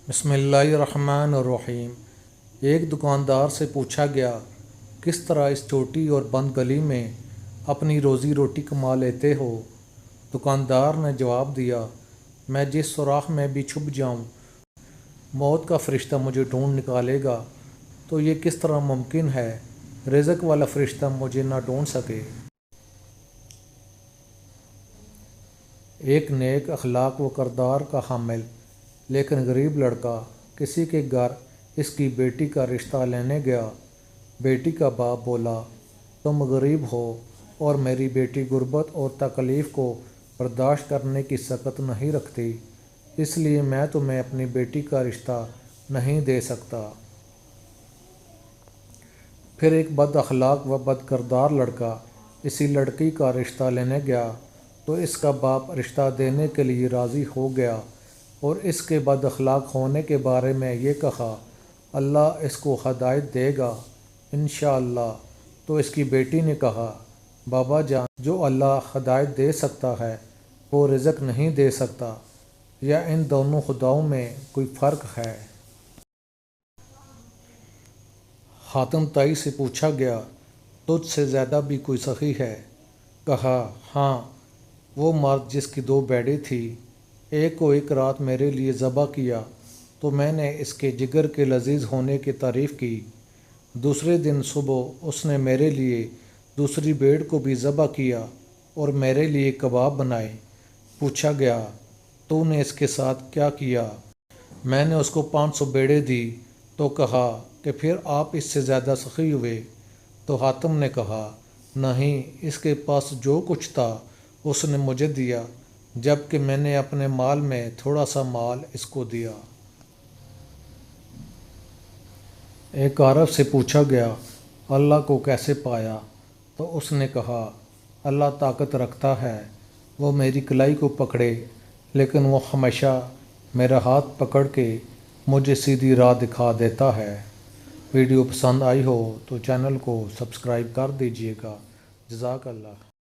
بسم اللہ الرحمن الرحیم۔ ایک دکاندار سے پوچھا گیا، کس طرح اس چھوٹی اور بند گلی میں اپنی روزی روٹی کما لیتے ہو؟ دکاندار نے جواب دیا، میں جس سوراخ میں بھی چھپ جاؤں موت کا فرشتہ مجھے ڈھونڈ نکالے گا۔ تو یہ کس طرح ممکن ہے رزق والا فرشتہ مجھے نہ ڈھونڈ سکے؟ ایک نیک اخلاق و کردار کا حامل لیکن غریب لڑکا کسی کے گھر اس کی بیٹی کا رشتہ لینے گیا۔ بیٹی کا باپ بولا، تم غریب ہو اور میری بیٹی غربت اور تکلیف کو برداشت کرنے کی سخت نہیں رکھتی، اس لیے میں تمہیں اپنی بیٹی کا رشتہ نہیں دے سکتا۔ پھر ایک بد اخلاق و بد کردار لڑکا اسی لڑکی کا رشتہ لینے گیا تو اس کا باپ رشتہ دینے کے لیے راضی ہو گیا اور اس کے بد اخلاق ہونے کے بارے میں یہ کہا، اللہ اس کو ہدایت دے گا انشاءاللہ۔ تو اس کی بیٹی نے کہا، بابا جان، جو اللہ ہدایت دے سکتا ہے وہ رزق نہیں دے سکتا، یا ان دونوں خداؤں میں کوئی فرق ہے؟ حاتم طائی سے پوچھا گیا، تجھ سے زیادہ بھی کوئی سخی ہے؟ کہا، ہاں، وہ مرد جس کی 2 بیڑی تھی، ایک کو ایک رات میرے لیے ذبح کیا تو میں نے اس کے جگر کے لذیذ ہونے کی تعریف کی، دوسرے دن صبح اس نے میرے لیے دوسری بھیڑ کو بھی ذبح کیا اور میرے لیے کباب بنائے۔ پوچھا گیا، تو نے اس کے ساتھ کیا کیا؟ میں نے اس کو 500 بیڑیں دی۔ تو کہا کہ پھر آپ اس سے زیادہ سخی ہوئے؟ تو حاتم نے کہا، نہیں، اس کے پاس جو کچھ تھا اس نے مجھے دیا، جبکہ میں نے اپنے مال میں تھوڑا سا مال اس کو دیا۔ ایک عارف سے پوچھا گیا، اللہ کو کیسے پایا؟ تو اس نے کہا، اللہ طاقت رکھتا ہے، وہ میری کلائی کو پکڑے لیکن وہ ہمیشہ میرا ہاتھ پکڑ کے مجھے سیدھی راہ دکھا دیتا ہے۔ ویڈیو پسند آئی ہو تو چینل کو سبسکرائب کر دیجیے گا۔ جزاک اللہ۔